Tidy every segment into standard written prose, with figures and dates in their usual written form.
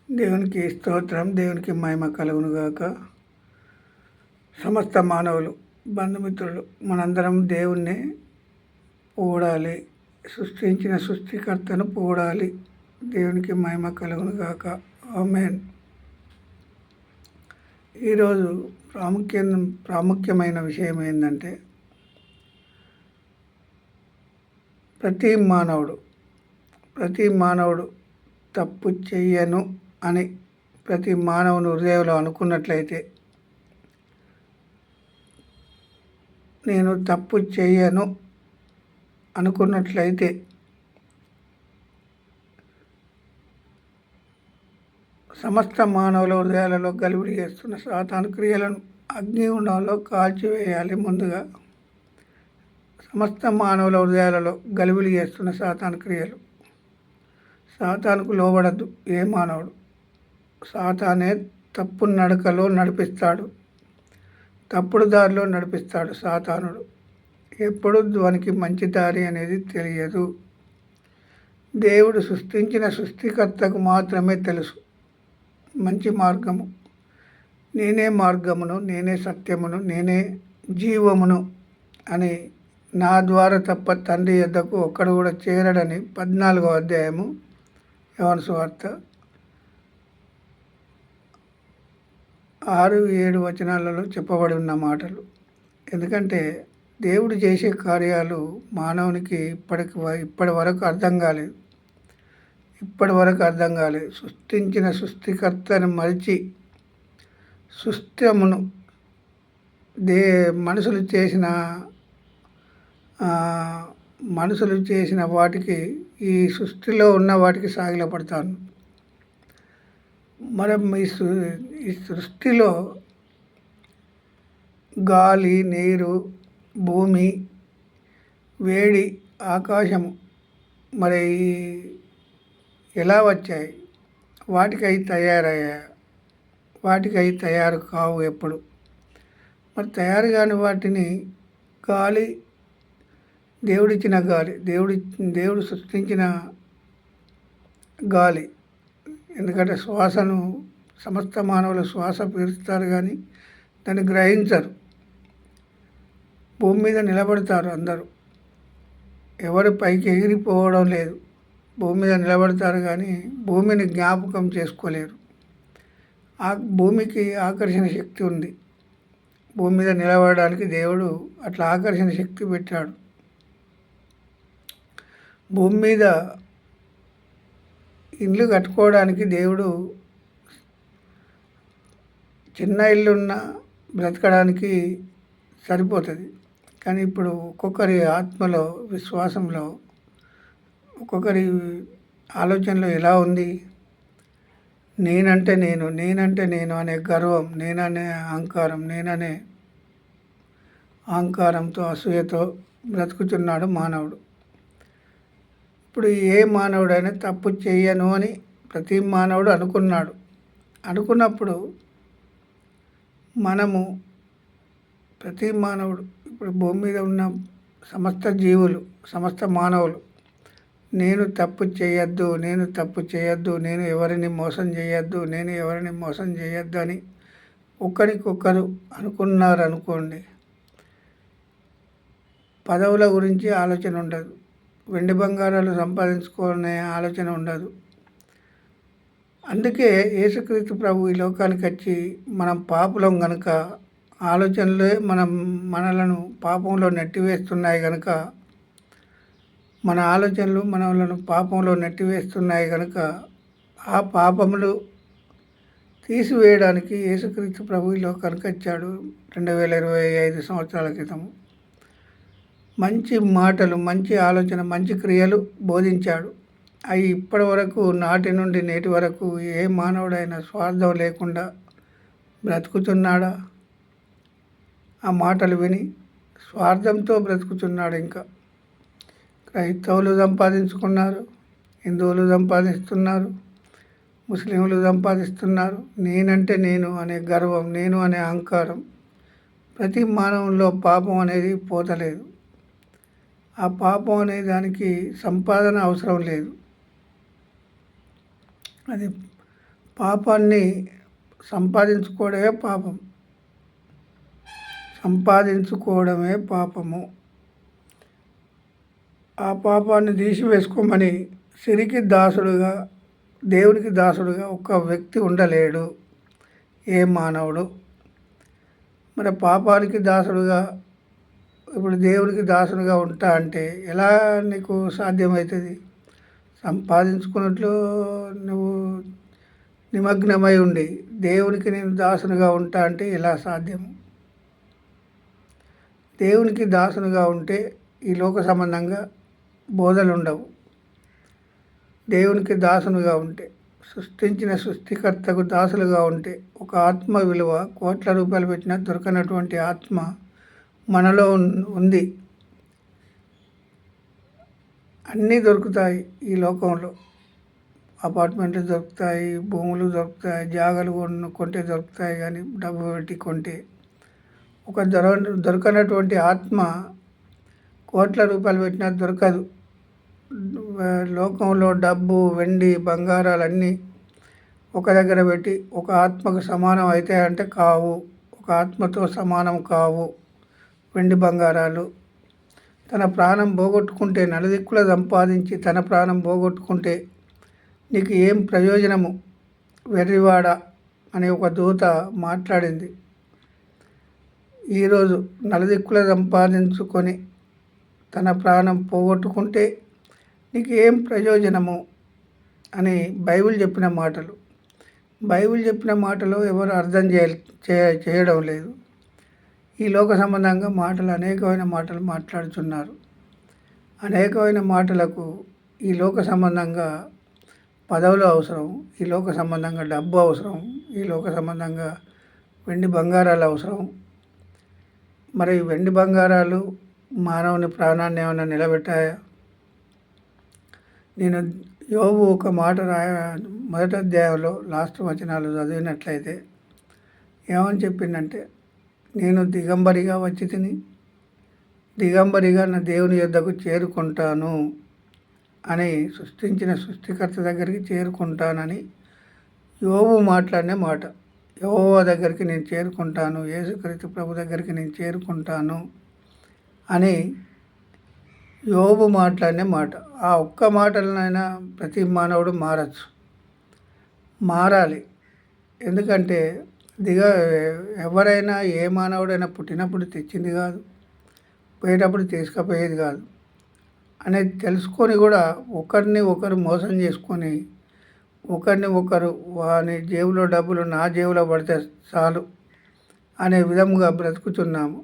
దేవునికి స్తోత్రం, దేవునికి మహిమ కలుగునుగాక. సమస్త మానవులు, బంధుమిత్రులు మనందరం దేవుణ్ణి పొగడాలి, సృష్టించిన సృష్టికర్తను పొగడాలి. దేవునికి మహిమ కలుగునుగాక. ఆమేన్. ఈరోజు ప్రాముఖ్యమైన విషయం ఏంటంటే, ప్రతి మానవుడు తప్పు చెయ్యను అని ప్రతి మానవుని హృదయంలో అనుకున్నట్లయితే, నేను తప్పు చెయ్యను అనుకున్నట్లయితే సమస్త మానవుల హృదయాలలో గలిబిలి చేస్తున్న సాతాను క్రియలను అగ్నిగుండంలో కాల్చివేయాలి. ముందుగా సమస్త మానవుల హృదయాలలో గలిబిలి చేస్తున్న సాతాను క్రియలు. సాతానుకు లోబడద్దు ఏ మానవుడు. సాతానే తప్పు నడకలో నడిపిస్తాడు, తప్పుడు దారిలో నడిపిస్తాడు. సాతానుడు ఎప్పుడు వానికి మంచి దారి అనేది తెలియదు. దేవుడు సృష్టించిన సృష్టికర్తకు మాత్రమే తెలుసు మంచి మార్గము. నేనే మార్గమును, నేనే సత్యమును, నేనే జీవమును అని, నా ద్వారా తప్ప తండ్రి యొద్దకు ఒక్కడు కూడా చేరడని 14వ అధ్యాయము యోహాను సువార్త 6-7 వచనాలలో చెప్పబడి ఉన్న మాటలు. ఎందుకంటే దేవుడు చేసే కార్యాలు మానవునికి ఇప్పటి వరకు అర్థం కాలేదు. సృష్టించిన సృష్టికర్తను మరిచి సృష్టమును మనుషులు చేసిన వాటికి, ఈ సృష్టిలో ఉన్న వాటికి సాగిలపడతాను. మనం ఈ సృష్టిలో గాలి, నీరు, భూమి, వేడి, ఆకాశము మరి ఎలా వచ్చాయి? వాటికై తయారు కావు ఎప్పుడు. మరి తయారు కాని వాటిని గాలి, దేవుడిచ్చిన గాలి, దేవుడు సృష్టించిన గాలి. ఎందుకంటే శ్వాసను సమస్త మానవులు శ్వాస పీలుస్తారు కానీ దాన్ని గ్రహించరు. భూమి మీద నిలబడతారు అందరూ, ఎవరు పైకి ఎగిరిపోవడం లేదు. భూమి మీద నిలబడతారు కానీ భూమిని జ్ఞాపకం చేసుకోలేరు. ఆ భూమికి ఆకర్షణ శక్తి ఉంది. భూమి మీద నిలబడడానికి దేవుడు అట్లా ఆకర్షణ శక్తి పెట్టాడు. భూమి మీద ఇల్లు కట్టుకోవడానికి దేవుడు చిన్న ఇల్లున్న బ్రతకడానికి సరిపోతుంది. కానీ ఇప్పుడు ఒక్కొక్కరి ఆత్మలో, విశ్వాసంలో, ఒక్కొక్కరి ఆలోచనలో ఎలా ఉంది? నేనంటే నేను అనే గర్వం, నేననే అహంకారంతో, అసూయతో బ్రతుకుతున్నాడు మానవుడు. ఇప్పుడు ఏ మానవుడైనా తప్పు చెయ్యను అని ప్రతి మానవుడు అనుకున్నప్పుడు ప్రతి మానవుడు, ఇప్పుడు భూమి మీద ఉన్న సమస్త జీవులు, సమస్త మానవులు నేను తప్పు చేయొద్దు, నేను ఎవరిని మోసం చేయొద్దు అని ఒకరికొకరు అనుకున్నారనుకోండి, పదవుల గురించి ఆలోచన ఉండదు, వెండి బంగారాలు సంపాదించుకునే ఆలోచన ఉండదు. అందుకే యేసుక్రీస్తు ప్రభు ఈ లోకానికి వచ్చి, మనం పాపులం కనుక ఆలోచనలే మనలను పాపంలో నెట్టివేస్తున్నాయి కనుక, మన ఆలోచనలు మనలను పాపంలో నెట్టివేస్తున్నాయి కనుక, ఆ పాపములు తీసివేయడానికి యేసుక్రీస్తు ప్రభు ఈ లోకానికి వచ్చాడు 2025 సంవత్సరాల క్రితం. మంచి మాటలు, మంచి ఆలోచన, మంచి క్రియలు బోధించాడు. అవి ఇప్పటి వరకు, నాటి నుండి నేటి వరకు ఏ మానవుడైనా స్వార్థం లేకుండా బ్రతుకుతున్నాడా? ఆ మాటలు విని స్వార్థంతో బ్రతుకుతున్నాడు. ఇంకా క్రైస్తవులు సంపాదించుకున్నారు, హిందువులు సంపాదిస్తున్నారు, ముస్లింలు సంపాదిస్తున్నారు. నేనంటే నేను అనే గర్వం, నేను అనే అహంకారం. ప్రతి మానవుల్లో పాపం అనేది పోతలేదు. ఆ పాపం అనే దానికి సంపాదన అవసరం లేదు. అది పాపాన్ని సంపాదించుకోవడమే పాపం. సంపాదించుకోవడమే పాపము. ఆ పాపాన్ని తీసివేసుకోమని సిరికి దాసుడుగా, దేవునికి దాసుడుగా ఒక వ్యక్తి ఉండలేడు, ఏ మానవుడు. మరి పాపానికి దాసుడుగా ఇప్పుడు దేవునికి దాసుడుగా ఉంటా అంటే ఎలా నీకు సాధ్యమవుతుంది? సంపాదించుకున్నట్లు నువ్వు నిమగ్నమై ఉండి దేవునికి నేను దాసునిగా ఉంటా అంటే ఎలా సాధ్యము? దేవునికి దాసునిగా ఉంటే ఈ లోక సంబంధంగా బోధలు ఉండవు. దేవునికి దాసునిగా ఉంటే, సృష్టించిన సృష్టికర్తకు దాసులుగా ఉంటే, ఒక ఆత్మ విలువ కోట్ల రూపాయలు పెట్టినా దొరకనటువంటి ఆత్మ మనలో ఉంది. అన్నీ దొరుకుతాయి ఈ లోకంలో. అపార్ట్మెంట్లు దొరుకుతాయి, భూములు దొరుకుతాయి, జాగాలు కొంటే దొరుకుతాయి. కానీ డబ్బు పెట్టి కొంటే ఒక దొరకనటువంటి ఆత్మ కోట్ల రూపాయలు పెట్టినా దొరకదు. లోకంలో డబ్బు, వెండి, బంగారాలన్నీ ఒక దగ్గర పెట్టి ఒక ఆత్మకు సమానం అవుతాయంటే కావు. ఒక ఆత్మతో సమానం కావు వెండి బంగారాలు. తన ప్రాణం పోగొట్టుకుంటే, నలుదిక్కుల సంపాదించి తన ప్రాణం పోగొట్టుకుంటే నీకు ఏం ప్రయోజనము వెర్రివాడ అనే ఒక దూత మాట్లాడింది. ఈరోజు నలుదిక్కుల సంపాదించుకొని తన ప్రాణం పోగొట్టుకుంటే నీకు ఏం ప్రయోజనము అని బైబిల్ చెప్పిన మాటలు. బైబిల్ చెప్పిన మాటలు ఎవరు అర్థం చేయడం లేదు. ఈ లోక సంబంధంగా అనేకమైన మాటలు మాట్లాడుతున్నారు. అనేకమైన మాటలకు ఈ లోక సంబంధంగా పదవులు అవసరం, ఈ లోక సంబంధంగా డబ్బు అవసరం, ఈ లోక సంబంధంగా వెండి బంగారాలు అవసరం. మరి వెండి బంగారాలు మానవుని ప్రాణాన్ని ఏమైనా నిలబెట్టాయా? నేను యోబు ఒక మాట మొదటి అధ్యాయంలో లాస్ట్ వచనాలు చదివినట్లయితే ఏమని చెప్పిందంటే, నేను దిగంబరిగా వచ్చి తిని దిగంబరిగా నా దేవుని యొద్దకు చేరుకుంటాను అని, సృష్టించిన సృష్టికర్త దగ్గరికి చేరుకుంటానని యోబు మాట్లాడిన మాట. యెహోవా దగ్గరికి నేను చేరుకుంటాను, యేసుక్రీస్తు ప్రభు దగ్గరికి నేను చేరుకుంటాను అని యోబు మాట్లాడిన మాట. ఆ ఒక్క మాటలనైనా ప్రతి మానవుడు మారాలి. ఎందుకంటే ఎవరైనా ఏ మానవుడైనా పుట్టినప్పుడు తెచ్చింది కాదు, పోయేటప్పుడు తీసుకుపోయేది కాదు అనేది తెలుసుకొని కూడా ఒకరిని ఒకరు మోసం చేసుకొని, ఒకరిని ఒకరు వాని జేబులో డబ్బులు నా జేబులో పడితే చాలు అనే విధంగా బ్రతుకుతున్నాము.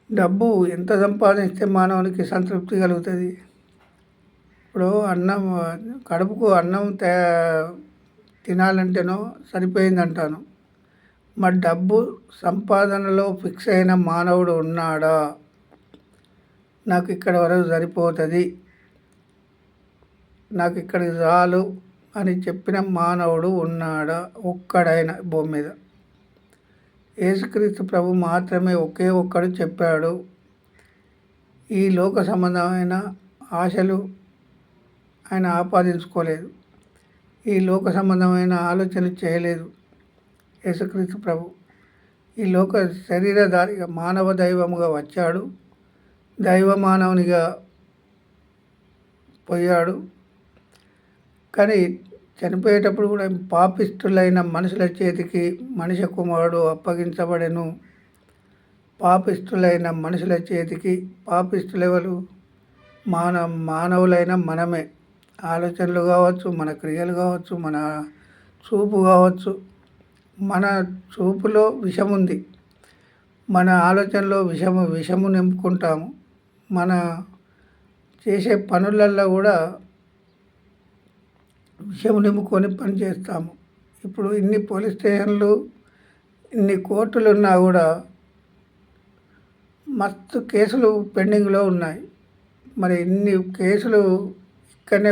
డబ్బు ఎంత సంపాదిస్తే మానవునికి సంతృప్తి కలుగుతుంది? ఇప్పుడు కడుపుకు అన్నం తినాలంటేనో సరిపోయిందంటాను. మరి డబ్బు సంపాదనలో ఫిక్స్ అయిన మానవుడు ఉన్నాడా? నాకు ఇక్కడ వరకు సరిపోతుంది, నాకు ఇక్కడికి చాలు అని చెప్పిన మానవుడు ఉన్నాడా? ఒక్కడైనా భూమి మీద? యేసుక్రీస్తు ప్రభు మాత్రమే ఒకే ఒక్కడు చెప్పాడు. ఈ లోక సంబంధమైన ఆశలు ఆయన ఆపాదించుకోలేదు, ఈ లోక సంబంధమైన ఆలోచనలు చేయలేదు. యేసుక్రీస్తు ప్రభు ఈ లోక శరీరధారిగా మానవ దైవముగా వచ్చాడు, దైవ మానవునిగా పోయాడు. కానీ చనిపోయేటప్పుడు కూడా పాపిష్టులైన మనుషుల చేతికి మనిషి కుమారుడు అప్పగించబడెను. పాపిష్టులైన మనుషుల చేతికి, పాపిష్టులెవరు? మానవులైన మనమే. ఆలోచనలు కావచ్చు, మన క్రియలు కావచ్చు, మన చూపు కావచ్చు. మన చూపులో విషం ఉంది, మన ఆలోచనలో విషము నింపుకుంటాము. మన చేసే పనులల్లో కూడా విషయం నింపుకొని పని చేస్తాము. ఇప్పుడు ఇన్ని పోలీస్ స్టేషన్లు, ఇన్ని కోర్టులు ఉన్నా కూడా మస్తు కేసులు పెండింగ్లో ఉన్నాయి. మరి ఇన్ని కేసులు ఇక్కడనే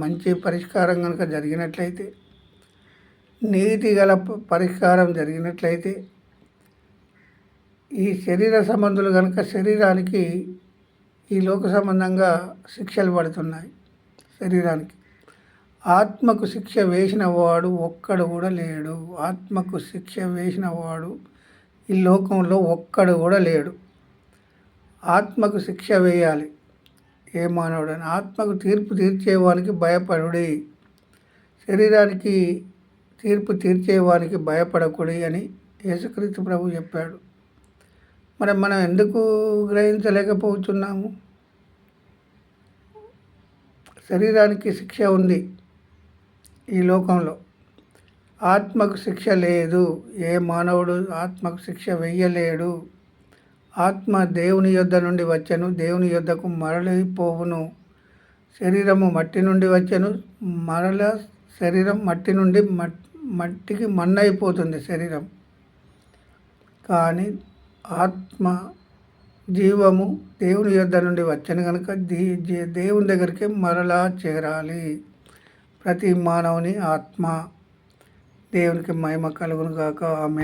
మంచి పరిష్కారం కనుక జరిగినట్లయితే, నీతి గల పరిష్కారం జరిగినట్లయితే, ఈ శరీర సంబంధులు కనుక శరీరానికి ఈ లోక సంబంధంగా శిక్షలు పడుతున్నాయి శరీరానికి. ఆత్మకు శిక్ష వేసిన వాడు ఒక్కడు కూడా లేడు. ఆత్మకు శిక్ష వేసిన వాడు ఈ లోకంలో ఒక్కడు కూడా లేడు. ఆత్మకు శిక్ష వేయాలి ఏ మానవుడని. ఆత్మకు తీర్పు తీర్చేవానికి భయపడుడి, శరీరానికి తీర్పు తీర్చేవానికి భయపడకుడి అని యేసుక్రీస్తు ప్రభు చెప్పాడు. మరి మనం ఎందుకు గ్రహించలేకపోతున్నాము? శరీరానికి శిక్ష ఉంది ఈ లోకంలో, ఆత్మకు శిక్ష లేదు. ఏ మానవుడు ఆత్మకు శిక్ష వెయ్యలేడు. ఆత్మ దేవుని యొద్ద నుండి వచ్చెను, దేవుని యొద్దకు మరలిపోవును. శరీరము మట్టి నుండి వచ్చెను, మరల శరీరం మట్టి నుండి మట్టికి మన్నైపోతుంది శరీరం. కానీ ఆత్మ జీవము దేవుని యొద్ద నుండి వచ్చెను కనుక దేవుని దగ్గరికి మరలా చేరాలి ప్రతి మానవుని ఆత్మ. దేవునికి మహిమ కలుగును గాక. ఆమేన్.